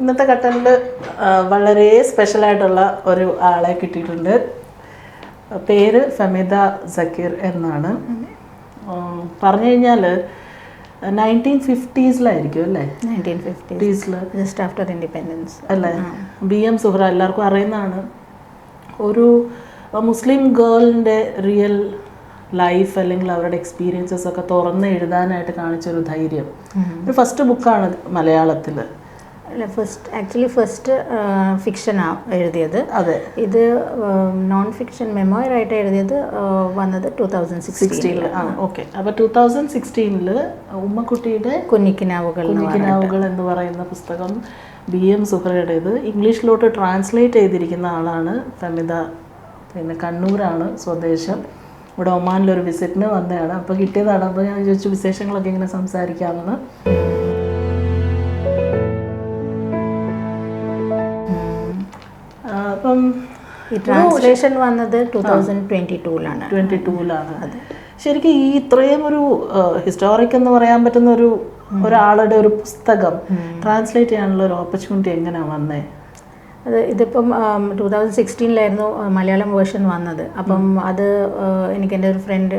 ഇന്നത്തെ ഘട്ടത്തിൽ വളരെ സ്പെഷ്യലായിട്ടുള്ള ഒരു ആളെ കിട്ടിയിട്ടുണ്ട്. പേര് ഫമിദ സക്കീർ എന്നാണ്. പറഞ്ഞു കഴിഞ്ഞാൽ 1950s അല്ലേ? 1950s, ജസ്റ്റ് ആഫ്റ്റർ ഇൻഡിപെൻഡൻസ് അല്ലേ? BM സുഹ്റ എല്ലാവർക്കും അറിയുന്നതാണ്. ഒരു മുസ്ലിം ഗേളിൻ്റെ റിയൽ ലൈഫ് അല്ലെങ്കിൽ അവരുടെ എക്സ്പീരിയൻസസ് ഒക്കെ തുറന്ന് എഴുതാനായിട്ട് കാണിച്ചൊരു ധൈര്യം. ഒരു ഫസ്റ്റ് ബുക്കാണ് മലയാളത്തിൽ. ഫസ്റ്റ് ഫിക്ഷനാണ് എഴുതിയത്. അതെ, ഇത് നോൺ ഫിക്ഷൻ മെമ്മോയർ ആയിട്ട് എഴുതിയത് വന്നത് 2016 ആണ്. ഓക്കെ, അപ്പോൾ 2016 ഉമ്മക്കുട്ടിയുടെ കുഞ്ഞിക്കിനാവുകൾ എന്ന് പറയുന്ന പുസ്തകം BM സുഹ്റയുടേത് ഇംഗ്ലീഷിലോട്ട് ട്രാൻസ്ലേറ്റ് ചെയ്തിരിക്കുന്ന ആളാണ് ഫമിദ. പിന്നെ കണ്ണൂരാണ് സ്വദേശം. ഇവിടെ ഒമാനിലൊരു വിസിറ്റിന് വന്നതാണ്. അപ്പോൾ കിട്ടിയതാണ്. അപ്പോൾ ഞാൻ ചോദിച്ചു വിശേഷങ്ങളൊക്കെ ഇങ്ങനെ സംസാരിക്കാമെന്ന്. അപ്പം ഈ ട്രാൻസ്ലേഷൻ വന്നത് 2022 അതെ. ശരിക്കും ഈ ഇത്രയും ഒരു ഹിസ്റ്റോറിക് എന്ന് പറയാൻ പറ്റുന്ന ഒരാളുടെ ഒരു പുസ്തകം ട്രാൻസ്ലേറ്റ് ചെയ്യാനുള്ള ഒരു ഓപ്പർച്യൂണിറ്റി എങ്ങനെയാണ് വന്നേ? ഇതിപ്പം 2016 മലയാളം വേർഷൻ വന്നത്. അപ്പം അത് എനിക്ക് എൻ്റെ ഒരു ഫ്രണ്ട്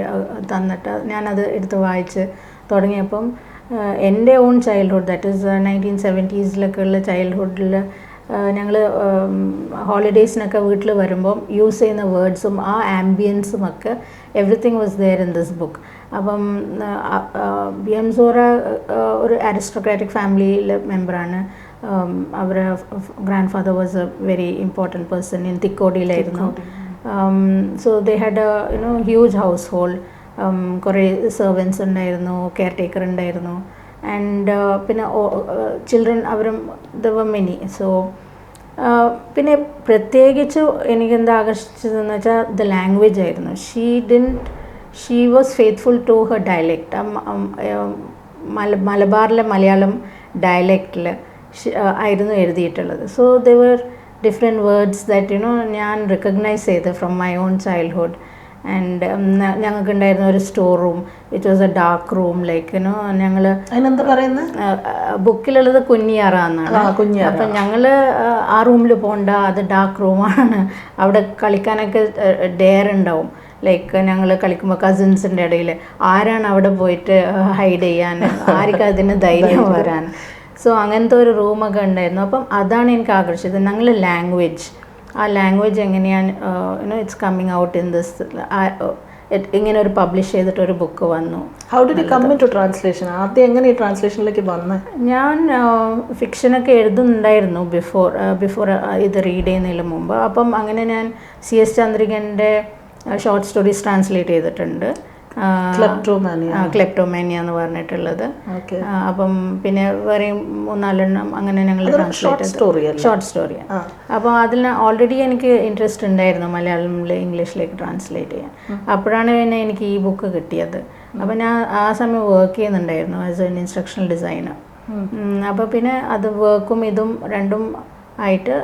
തന്നിട്ട് ഞാനത് എടുത്ത് വായിച്ച് തുടങ്ങിയപ്പം എൻ്റെ on childhood, that is 1970s ഉള്ള ചൈൽഡ്ഹുഡിൽ ഞങ്ങൾ ഹോളിഡേയ്സിനൊക്കെ വീട്ടിൽ വരുമ്പം യൂസ് ചെയ്യുന്ന വേർഡ്സും ആ ആംബിയൻസും ഒക്കെ everything was there in this book. അപ്പം BM സുഹ്റ ഒരു അരിസ്റ്റോക്രാറ്റിക് ഫാമിലിയിലെ മെമ്പറാണ്. അവരുടെ grand father was a very important person in തിക്കോടിയിലായിരുന്നു. So they had huge household. കുറേ സെർവൻസ് ഉണ്ടായിരുന്നു, കെയർ ടേക്കർ ഉണ്ടായിരുന്നു. ആൻഡ് പിന്നെ ചിൽഡ്രൻ അവരും ദർ വർ മെനി. സോ പിന്നെ പ്രത്യേകിച്ച് എനിക്കെന്താ ആകർഷിച്ചതെന്ന് വെച്ചാൽ ദ ലാംഗ്വേജ് ആയിരുന്നു. She was faithful to her dialect. മലബാറിലെ മലയാളം ഡയലക്റ്റിൽ ആയിരുന്നു എഴുതിയിട്ടുള്ളത്. So there were different words that ഞാൻ റെക്കഗ്നൈസ് ചെയ്ത് from my own childhood. And ഞങ്ങൾക്കുണ്ടായിരുന്ന ഒരു store room which was a dark room. Like ഞങ്ങൾ അതിനെന്താ പറയുന്നത്, ബുക്കിലുള്ളത് കുഞ്ഞിയാറ എന്നാണ്. അപ്പം ഞങ്ങൾ ആ റൂമിൽ പോകണ്ട, അത് ഡാർക്ക് റൂമാണ്. അവിടെ കളിക്കാനൊക്കെ ഡെയർ ഉണ്ടാവും. ലൈക്ക് ഞങ്ങൾ കളിക്കുമ്പോൾ കസിൻസിൻ്റെ ഇടയിൽ ആരാണ് അവിടെ പോയിട്ട് ഹൈഡ് ചെയ്യാൻ, ആർക്കും അതിന് ധൈര്യം വരാൻ. സോ അങ്ങനത്തെ ഒരു റൂമൊക്കെ ഉണ്ടായിരുന്നു. അപ്പം അതാണ് എനിക്ക് ആകർഷിച്ചത്. ഞങ്ങൾ ലാംഗ്വേജ്, ആ ലാംഗ്വേജ് എങ്ങനെയാണ് it's coming out in this. ഇങ്ങനെ ഒരു പബ്ലിഷ് ചെയ്തിട്ടൊരു ബുക്ക് വന്നു. How did you come into translation? ആദ്യം എങ്ങനെ ഈ ട്രാൻസ്ലേഷനിലേക്ക് വന്നത്? ഞാൻ ഫിക്ഷനൊക്കെ എഴുതുന്നുണ്ടായിരുന്നു ബിഫോർ ഇത് റീഡ് ചെയ്യുന്നതിന് മുമ്പ്. അപ്പം അങ്ങനെ ഞാൻ CS ചന്ദ്രികൻ്റെ ഷോർട്ട് സ്റ്റോറീസ് ട്രാൻസ്ലേറ്റ് ചെയ്തിട്ടുണ്ട്. ക്ലെപ്റ്റോമാനിയ എന്ന് പറഞ്ഞിട്ടുള്ളത്. അപ്പം പിന്നെ വേറെ 3-4 അങ്ങനെ ഞങ്ങൾ ട്രാൻസ്ലേറ്റ് ഷോർട്ട് സ്റ്റോറിയാണ്. അപ്പോൾ അതിൽ ഓൾറെഡി എനിക്ക് ഇൻട്രസ്റ്റ് ഉണ്ടായിരുന്നു മലയാളത്തിൽ ഇംഗ്ലീഷിലേക്ക് ട്രാൻസ്ലേറ്റ് ചെയ്യാൻ. അപ്പോഴാണ് പിന്നെ എനിക്ക് ഈ ബുക്ക് കിട്ടിയത്. അപ്പോൾ ഞാൻ ആ സമയം വർക്ക് ചെയ്യുന്നുണ്ടായിരുന്നു ആസ് എൻ ഇൻസ്ട്രക്ഷണൽ ഡിസൈനർ. അപ്പോൾ പിന്നെ അത് വർക്കും ഇതും രണ്ടും ആയിട്ട്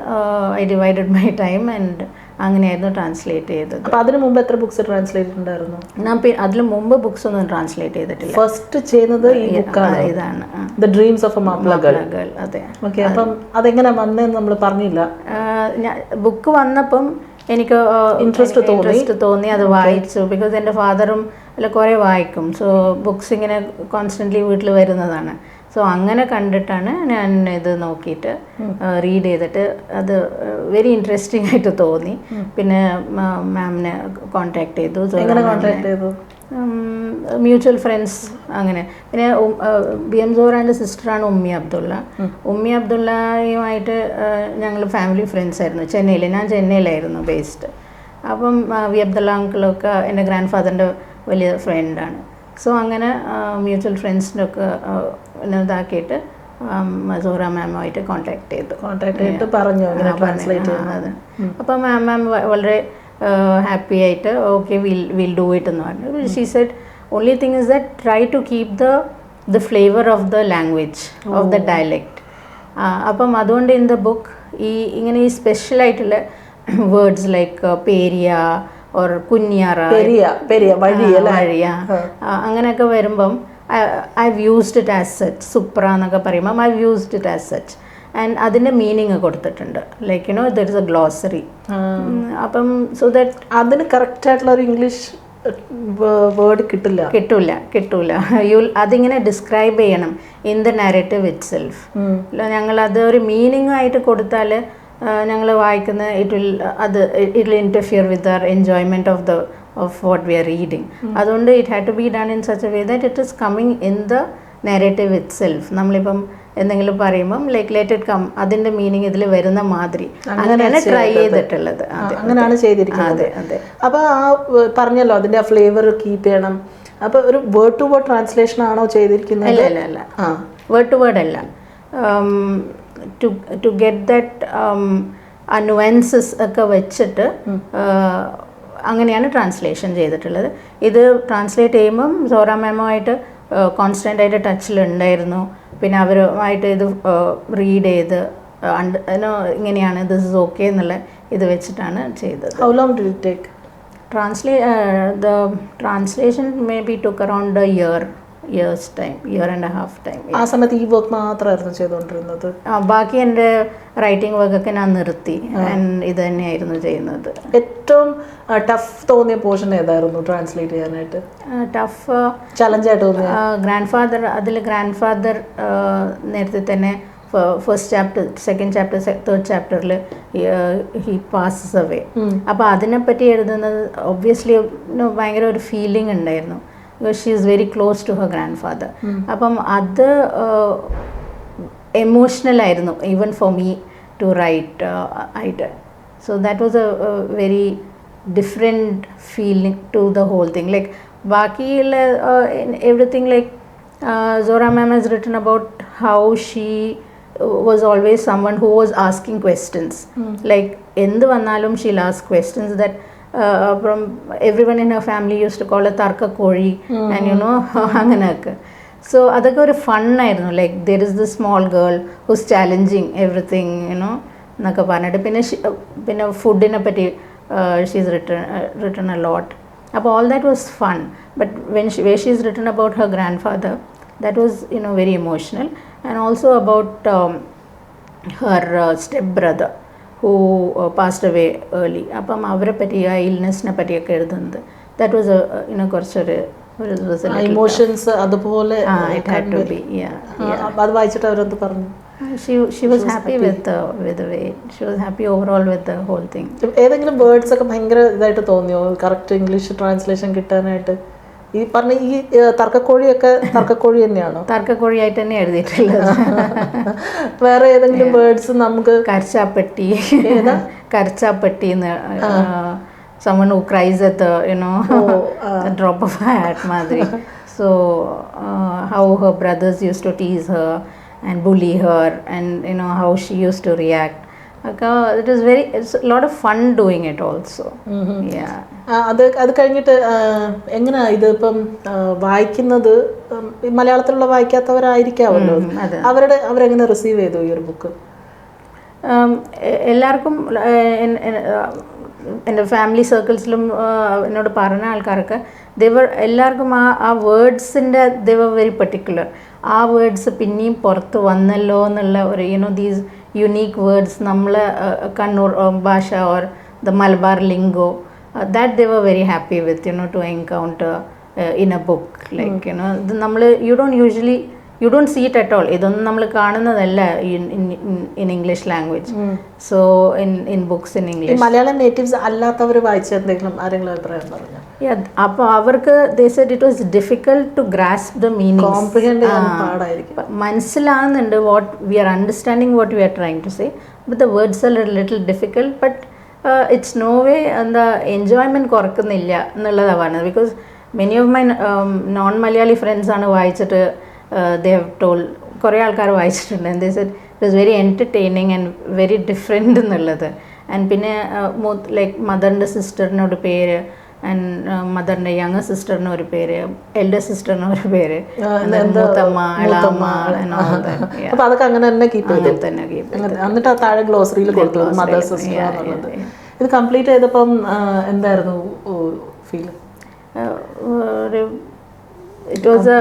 I divided my time and അങ്ങനെയായിരുന്നു ട്രാൻസ്ലേറ്റ് ചെയ്തത്. അപ്പോൾ അതിന് മുമ്പ് എത്ര ബുക്സ് ട്രാൻസ്ലേറ്റ് ഉണ്ടായിരുന്നു? ഞാൻ അതിന് മുമ്പ് ബുക്സ് ഒന്നും ട്രാൻസ്ലേറ്റ് ചെയ്തിട്ടില്ല. ഫസ്റ്റ് ചെയ്യുന്നത് ഈ ബുക്കാണ്, ഇതാണ് the dreams of A Mappila girl. അതെ. ഓക്കെ, അപ്പം അതെങ്ങനെ വന്നതെന്ന് നമ്മൾ പറഞ്ഞില്ല. ബുക്ക് വന്നപ്പം എനിക്ക് ഇൻട്രസ്റ്റ് തോന്നി, അത് വായിച്ചു. ബിക്കോസ് എൻ്റെ ഫാദറും അല്ല കുറേ വായിക്കും. സോ ബുക്സ് ഇങ്ങനെ കോൺസ്റ്റൻ്റ്ലി വീട്ടിൽ വരുന്നതാണ്. സോ അങ്ങനെ കണ്ടിട്ടാണ് ഞാൻ ഇത് നോക്കിയിട്ട് റീഡ് ചെയ്തിട്ട് അത് വെരി ഇൻട്രസ്റ്റിംഗ് ആയിട്ട് തോന്നി. പിന്നെ മാമിനെ കോൺടാക്ട് ചെയ്തു. മ്യൂച്വൽ ഫ്രണ്ട്സ് അങ്ങനെ. പിന്നെ BM സുഹ്റയുടെ സിസ്റ്ററാണ് ഉമ്മി അബ്ദുള്ള. ഉമ്മി അബ്ദുള്ളയുമായിട്ട് ഞങ്ങൾ ഫാമിലി ഫ്രണ്ട്സ് ആയിരുന്നു ചെന്നൈയിൽ. ഞാൻ ചെന്നൈയിലായിരുന്നു ബേസ്ഡ്. അപ്പം വി അബ്ദുള്ള അങ്കിളൊക്കെ എൻ്റെ ഗ്രാൻഡ് ഫാദറിൻ്റെ വലിയ ഫ്രണ്ടാണ്. സോ അങ്ങനെ മ്യൂച്വൽ ഫ്രണ്ട്സിനൊക്കെ ഇതാക്കിയിട്ട് സുഹ്റ മാമുമായിട്ട് കോൺടാക്ട് ചെയ്തിട്ട് പറഞ്ഞു. അപ്പം മാം വളരെ ഹാപ്പി ആയിട്ട് ഓക്കെ വിൽ ഡു ഇറ്റ് എന്ന് പറഞ്ഞു. She said only thing is that try to keep the flavour of the language of the dialect. അപ്പം അതുകൊണ്ട് ഇൻ ദ ബുക്ക് ഇങ്ങനെ ഈ സ്പെഷ്യലായിട്ടുള്ള വേർഡ്സ് ലൈക്ക് പേരിയ ഓർ കുഞ്ഞിയാറ, വഴിയ അങ്ങനെയൊക്കെ വരുമ്പം I've used it as such. സുപ്ര എന്നൊക്കെ പറയുമ്പം I've used it as such. And അതിൻ്റെ മീനിങ് കൊടുത്തിട്ടുണ്ട്. Like there is a glossary. അപ്പം സോ ദാറ്റ് അതിന് കറക്റ്റായിട്ടുള്ള ഒരു ഇംഗ്ലീഷ് വേർഡ് കിട്ടൂല. അതിങ്ങനെ ഡിസ്ക്രൈബ് ചെയ്യണം in the narrative itself. ഞങ്ങളത് ഒരു മീനിങ് ആയിട്ട് കൊടുത്താൽ ഞങ്ങൾ വായിക്കുന്ന it will interfere with our enjoyment of what we are reading. അതുകൊണ്ട് it had to be done in such a way that it is coming in the narrative itself. നമ്മളിപ്പം എന്തെങ്കിലും പറയുമ്പം ലൈക്ക് ലെറ്റ് ഇറ്റ് കം, അതിൻ്റെ meaning ഇതിൽ വരുന്ന മാതിരി അങ്ങനെയാണ് try ചെയ്തിട്ടുള്ളത്. അങ്ങനെയാണ് ചെയ്തിരിക്കുന്നത്. അതെ. അപ്പോൾ ആ പറഞ്ഞല്ലോ അതിൻ്റെ ആ ഫ്ലേവർ കീപ്പ് ചെയ്യണം. അപ്പോൾ ഒരു വേർഡ് ടു വേർഡ് ട്രാൻസ്ലേഷൻ ആണോ ചെയ്തിരിക്കുന്നത്? അല്ല വേർഡ് ടു വേർഡ് അല്ല. ടു ഗെറ്റ് ദാറ്റ് ആ നുവൻസസ് ഒക്കെ വെച്ചിട്ട് അങ്ങനെയാണ് ട്രാൻസ്ലേഷൻ ചെയ്തിട്ടുള്ളത്. ഇത് ട്രാൻസ്ലേറ്റ് ചെയ്യുമ്പം സോറ മാമുമായിട്ട് കോൺസ്റ്റൻ്റ് ആയിട്ട് ടച്ചിലുണ്ടായിരുന്നു. പിന്നെ അവരുമായിട്ട് ഇത് റീഡ് ചെയ്ത് ഇങ്ങനെയാണ് ദിസ് ഇസ് ഓക്കെ എന്നുള്ള ഇത് വെച്ചിട്ടാണ് ചെയ്തത്. How long did it take? The translation maybe took around a year and a half time. ആ സമയത്ത് ഈ വർക്ക് മാത്രമായിരുന്നു ചെയ്തുകൊണ്ടിരുന്നത്? ബാക്കി എൻ്റെ റൈറ്റിംഗ് വർക്കൊക്കെ ഞാൻ നിർത്തി. ഇത് തന്നെയായിരുന്നു ചെയ്യുന്നത്. ഏറ്റവും ടഫ് തോന്നിയ പോർഷൻ ഏതായിരുന്നു ട്രാൻസ്ലേറ്റ് ചെയ്യാനായിട്ട്? ടഫ് ചലഞ്ചായിട്ട് തോന്നിയ ഗ്രാൻഡ് ഫാദർ നേരത്തെ തന്നെ first chapter, second chapter, third ചാപ്റ്ററിൽ ഹി പാസസ് അവേ. അപ്പോൾ അതിനെപ്പറ്റി എഴുതുന്നത് ഒബ്വിയസ്ലി ഭയങ്കര ഒരു ഫീലിംഗ് ഉണ്ടായിരുന്നു. because she is very close to her grandfather. അപ്പം അത് എമോഷണൽ ആയിരുന്നു even for me to write ആയിട്ട്. So that was a very different feeling to the whole thing. Like ബാക്കിയുള്ള everything like Zora ma'am has written about how she was always someone who was asking questions. Like endu vannalum she'll ask questions that from everyone in her family used to call her tarka koli, and you know anganakku. So adakku oru fun aayirunnu, like there is this small girl who's challenging everything, you know nakka parnittu pinne food ine patti she's written a lot. Appo all that was fun, but where she's written about her grandfather, that was very emotional. And also about her step brother who passed away early. Appam avare patti illness ne patti okke eduthunnathu, that was a korchore emotions adupole it had to be. adu vaichittu avarendu parnu? She was happy with the way, she was happy overall with the whole thing. ഏതെങ്കിലും words ഒക്കെ ഭയങ്കര ഇതായിട്ട് തോന്നിയോ correct English translation കിട്ടാനായിട്ട്? ഈ പറഞ്ഞ ഈ തർക്കക്കോഴിയൊക്കെ തർക്കക്കോഴി തന്നെയാണോ? തർക്കക്കോഴിയായിട്ട് തന്നെ എഴുതിയിട്ടുള്ളത്. വേറെ ഏതെങ്കിലും വേർഡ്സ് നമുക്ക്? കർച്ചാപ്പെട്ടി, കർച്ചാപ്പെട്ടി എന്ന് someone who cries at the a drop of a hat madri. So how her brothers used to tease her and bully her, and how she used to react. It's a lot of fun doing it also. അത് കഴിഞ്ഞിട്ട് എങ്ങനെയാ ഇത് ഇപ്പം വായിക്കുന്നത്? മലയാളത്തിലുള്ള വായിക്കാത്തവരായിരിക്കാമല്ലോ, അവരെങ്ങനെ receive ചെയ്തു ഈ ഒരു ബുക്ക്? എല്ലാവർക്കും എൻ്റെ ഫാമിലി സർക്കിൾസിലും എന്നോട് പറഞ്ഞ ആൾക്കാർക്ക് എല്ലാവർക്കും ആ വേർഡ്സിൻ്റെ വെരി പെർട്ടിക്കുലർ. ആ വേർഡ്സ് പിന്നെയും പുറത്ത് വന്നല്ലോ എന്നുള്ള ഒരു ദീസ് യുണീക്ക് വേർഡ്സ്, നമ്മൾ കണ്ണൂർ ഭാഷ or the Malabar lingo, that they were very happy with, to encounter in a book. Like ഇത് നമ്മൾ you don't see it at all. ഇതൊന്നും നമ്മൾ കാണുന്നതല്ല in English language. So in books in English. Malayalam natives അല്ലാത്തവർ വായിച്ച എന്തെങ്കിലും ആരെങ്കിലും അഭിപ്രായം പറഞ്ഞു? അപ്പോൾ അവർക്ക് they said it was difficult to grasp the meaning. Comprehend ചെയ്യാൻ പാടായിരിക്കും. മനസ്സിലാകുന്നുണ്ട് what we are understanding, what we are trying to say, but the words are a little difficult, but it's no way എന്താ enjoyment കുറക്കുന്നില്ല എന്നുള്ളതാണ് പറഞ്ഞത്. Because many of my non Malayali friends ആണ് വായിച്ചിട്ട് they have told, കുറേ ആൾക്കാർ വായിച്ചിട്ടുണ്ട്, and they said it was very entertaining and very different എന്നുള്ളത്. And പിന്നെ ലൈക്ക് മദറിൻ്റെ സിസ്റ്ററിന് ഒരു പേര്, ആൻഡ് മദറിൻ്റെ യങ്ങർ സിസ്റ്ററിന് ഒരു പേര്, എൽഡർ സിസ്റ്ററിന് ഒരു പേര്, മൂത്തമ്മ, ഇളാമ്മ, അപ്പോൾ അതൊക്കെ അങ്ങനെ തന്നെ കീപ്പ് തന്നെ എന്നിട്ട് ആ താഴെ ഗ്ലോസറിയിൽ കൊടുത്തു മദർ സിസ്റ്റർ എന്നുള്ളത്. ഇത് കംപ്ലീറ്റ് ചെയ്തപ്പം എന്തായിരുന്നു feel? It was a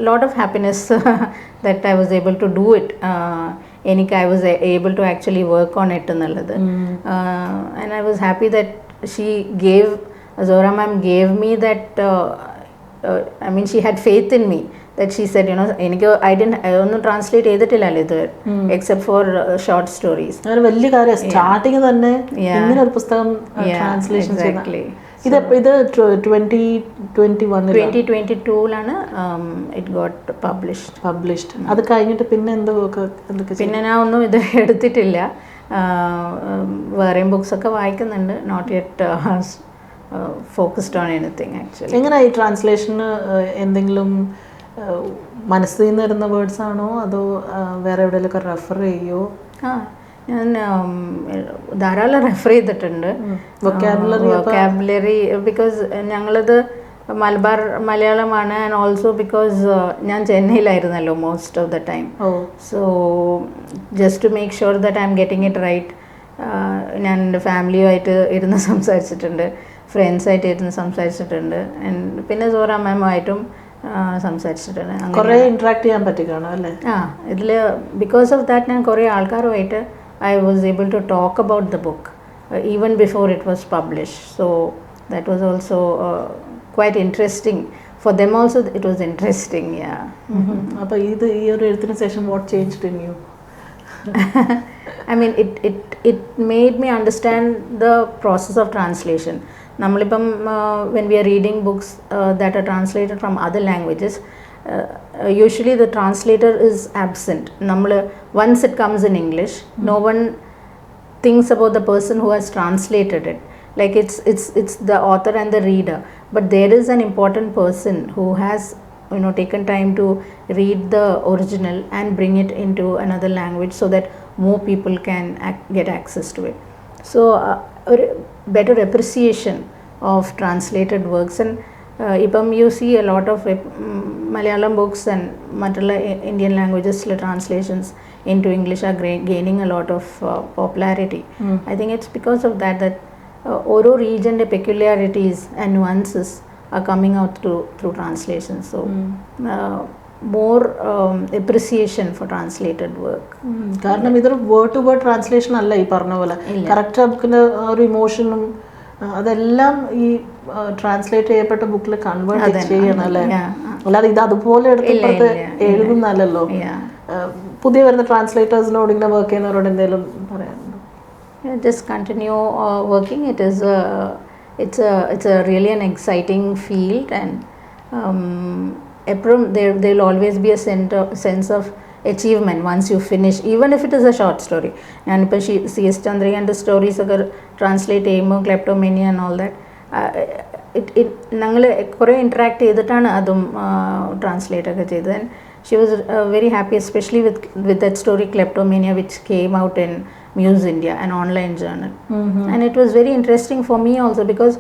lot of happiness that I was able to do it എനിക്ക് I was able to actually work on it എന്നുള്ളത്. And I was happy that she gave Zohra ma'am gave me that I mean she had faith in me that she said എനിക്ക് ഒന്നും translate ചെയ്തിട്ടില്ലല്ലോ ഇത് except for short stories. അങ്ങനെ വലിയ കാര്യം starting തന്നെ ഇങ്ങനെ ഒരു പുസ്തകം ട്രാൻസ്ലേഷൻ എക്സാക്ട്ലി. ഇത് 2022ലാണ് ഇറ്റ് ഗോട്ട് പബ്ലിഷ്ഡ്. അത് കഴിഞ്ഞിട്ട് പിന്നെ എന്തൊക്കെ പിന്നെ ഞാൻ ഒന്നും ഇത് എടുത്തിട്ടില്ല. വേറെയും ബുക്സൊക്കെ വായിക്കുന്നുണ്ട്. Not yet focused on anything actually. എങ്ങനെ ഈ ട്രാൻസ്ലേഷന് എന്തെങ്കിലും മനസ്സിൽ നിന്ന് വരുന്ന വേർഡ്സ് ആണോ അതോ വേറെ എവിടെയെങ്കിലൊക്കെ റെഫർ ചെയ്യോ? ഞാൻ ധാരാളം റെഫർ ചെയ്തിട്ടുണ്ട് വൊക്കാബുലറി. ബിക്കോസ് ഞങ്ങളത് മലബാർ മലയാളമാണ്. ആൻഡ് ഓൾസോ ബിക്കോസ് ഞാൻ ചെന്നൈയിലായിരുന്നല്ലോ most of the time. So just to make sure that I am getting it right, ഞാൻ എൻ്റെ ഫാമിലിയുമായിട്ട് ഇരുന്ന് സംസാരിച്ചിട്ടുണ്ട്, ഫ്രണ്ട്സായിട്ട് ഇരുന്ന് സംസാരിച്ചിട്ടുണ്ട്, ആൻഡ് പിന്നെ സോഹ്റ മാമുമായിട്ടും സംസാരിച്ചിട്ടുണ്ട്. കുറേ ഇൻട്രാക്ട് ചെയ്യാൻ പറ്റി കാണും അല്ലേ? ഇതിൽ ബിക്കോസ് ഓഫ് ദാറ്റ് ഞാൻ കുറേ ആൾക്കാരുമായിട്ട് I was able to talk about the book even before it was publish. So that was also quite interesting. For them also it was interesting, yeah. അപ്പോൾ ഇത് ഈ ഒരു എഴുത്തിന് ശേഷം what changed in you? I mean it made me understand the process of translation. നമ്മളിപ്പം when we are reading books that are translated from other languages, usually the translator is absent. Once it comes in English, no one thinks about the person who has translated it. Like it's the author and the reader, but there is an important person who has taken time to read the original and bring it into another language so that more people can get access to it. So a better appreciation of translated works. And you see a lot of Malayalam books and matala Indian languages translations into English are gaining a lot of popularity. I think it's because of that ഓരോ റീജിയൻ്റെ peculiarities and nuances are coming out through translation. So more appreciation for translated work. കാരണം ഇതൊരു word to word translation അല്ല ഈ പറഞ്ഞ പോലെ. Correct ബുക്കിൻ്റെ ഒരു ഇമോഷനും അതെല്ലാം ഈ ട്രാൻസ്ലേറ്റ് ചെയ്യപ്പെട്ട ബുക്കിൽ കൺവേർട്ട് ചെയ്യണം അല്ലേ? അല്ലാതെ ഇത് അതുപോലെ എടുത്തിപ്പുറത്ത് എഴുതുന്നല്ലോ. പുതിയ വരുന്ന ട്രാൻസ്ലേറ്റേഴ്സിനോട് ഇങ്ങനെ വർക്ക് ചെയ്യുന്നവരോട് എന്തെങ്കിലും പറയാനുണ്ടോ? Just continue working. It's a really an exciting field, and there will always be a sense of achievement once you finish, even if it is a short story. And C.S. Chandrakant's stories translate ചെയ്യുമ്പോൾ kleptomania and all that, ഞങ്ങൾ കുറേ interact ചെയ്തിട്ടാണ് അതും translate ഒക്കെ ചെയ്തത്. And she was very happy, especially with that story Kleptomania, which came out in Muse India, an online journal. And it was very interesting for me also because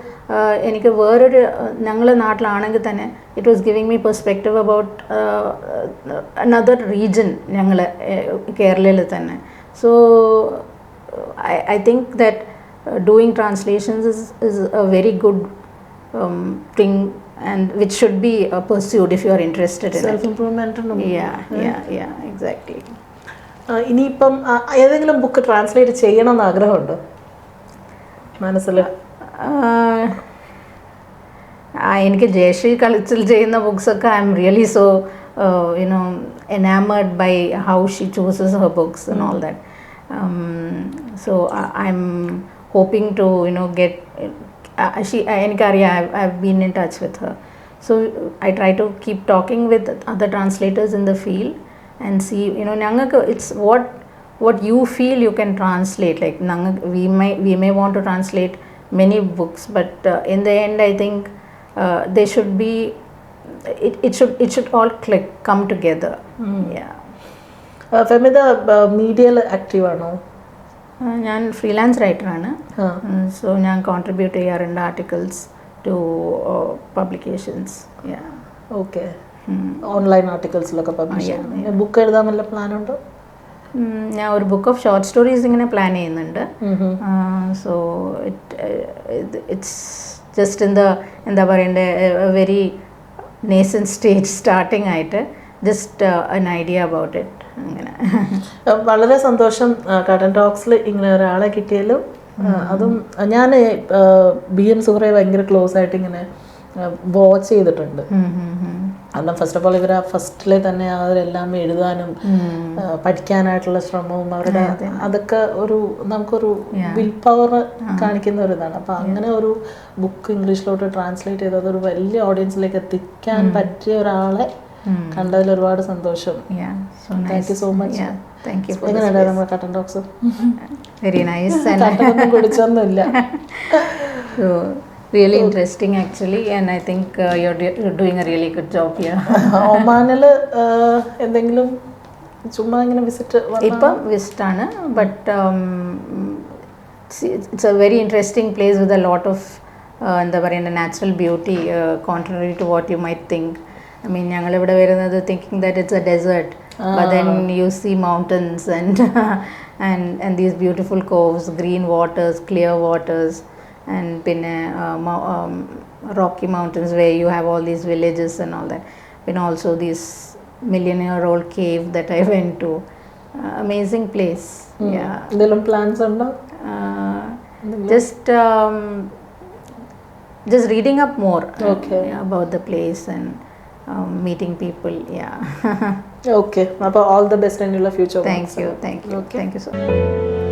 എനിക്ക് വേറൊരു ഞങ്ങളുടെ നാട്ടിലാണെങ്കിൽ തന്നെ it was giving me perspective about another region ഞങ്ങൾ കേരളയിൽ തന്നെ. So I think that doing translations is a very good thing, and which should be pursued if you are interested in self-improvement. Yeah, exactly. ഇനിയിപ്പം ഏതെങ്കിലും book translate ചെയ്യണമെന്ന് ആഗ്രഹമുണ്ടോ മനസ്സിൽ? എനിക്ക് ജയശ്രീ കളിച്ചിൽ ചെയ്യുന്ന ബുക്സൊക്കെ I am really so enamored by how she chooses her books and all that. So I'm hoping to get I've been in touch with her. So I try to keep talking with other translators in the field and see, it's what you feel you can translate. Like we may want to translate many books, but in the end I think they should be it should all come together. Yeah. Femida മീഡിയയിൽ active ആണോ? ഞാൻ freelance റൈറ്ററാണ്. So ഞാൻ contribute ചെയ്യാറുണ്ട് articles to publications. Okay. Online ആർട്ടിക്കിൾസിലൊക്കെ publish ചെയ്യാം. Book എഴുതാൻ വല്ല പ്ലാനുണ്ടോ? ഞാൻ ഒരു ബുക്ക് ഓഫ് ഷോർട്ട് സ്റ്റോറീസ് ഇങ്ങനെ പ്ലാൻ ചെയ്യുന്നുണ്ട്. സോ ഇറ്റ്സ് ജസ്റ്റ് എന്താ പറയണ്ടേ, വെരി നേസൻ സ്റ്റേജ് സ്റ്റാർട്ടിംഗ് ആയിട്ട്, ജസ്റ്റ് an idea about it. അങ്ങനെ. വളരെ സന്തോഷം കട്ടൻ ടോക്സിൽ ഇങ്ങനെ ഒരാളെ കിട്ടിയാലും. അതും ഞാൻ BM സുഹറയെ ഭയങ്കര ക്ലോസ് ആയിട്ട് ഇങ്ങനെ വാച്ച് ചെയ്തിട്ടുണ്ട്. കാരണം ഫസ്റ്റ് ഓഫ് ഓൾ ഇവർ ആ ഫസ്റ്റിലെ തന്നെ അവരെല്ലാം എഴുതാനും പഠിക്കാനായിട്ടുള്ള ശ്രമവും അവരുടെ അതൊക്കെ നമുക്കൊരു വിൽ പവർ കാണിക്കുന്ന ഒരു ഇതാണ്. അപ്പം അങ്ങനെ ഒരു ബുക്ക് ഇംഗ്ലീഷിലോട്ട് ട്രാൻസ്ലേറ്റ് ചെയ്ത് അതൊരു വലിയ ഓഡിയൻസിലേക്ക് എത്തിക്കാൻ പറ്റിയ ഒരാളെ കണ്ടതിൽ ഒരുപാട് സന്തോഷം. Thank you so much. എങ്ങനെയുണ്ടായിരുന്നു നമ്മുടെ കട്ടൻ ടോക്സ്? Very nice. കട്ടനൊന്നും കുടിച്ചൊന്നുമില്ല. Really interesting actually, and I think you're doing a really good job here. ഒമാനിൽ എന്തെങ്കിലും ചുമ്മാ ഇങ്ങനെ വിസിറ്റ്? ഇപ്പം വിസിറ്റ് ആണ്, but it's a very interesting place with a lot of എന്താ പറയുക natural beauty, contrary to what you might think. I mean ഞങ്ങളിവിടെ വരുന്നത് thinking that it's a desert, but then you see mountains and these beautiful coves, green waters, clear waters, and പിന്നെ rocky mountains where you have all these villages and all that. And also this million-year-old cave that I went to. Amazing place. Yeah. എന്തെങ്കിലും plans ഉണ്ടോ? Just reading up more about the place and meeting people. Yeah. Okay. അപ്പോൾ all the best in your future. Thank you so much.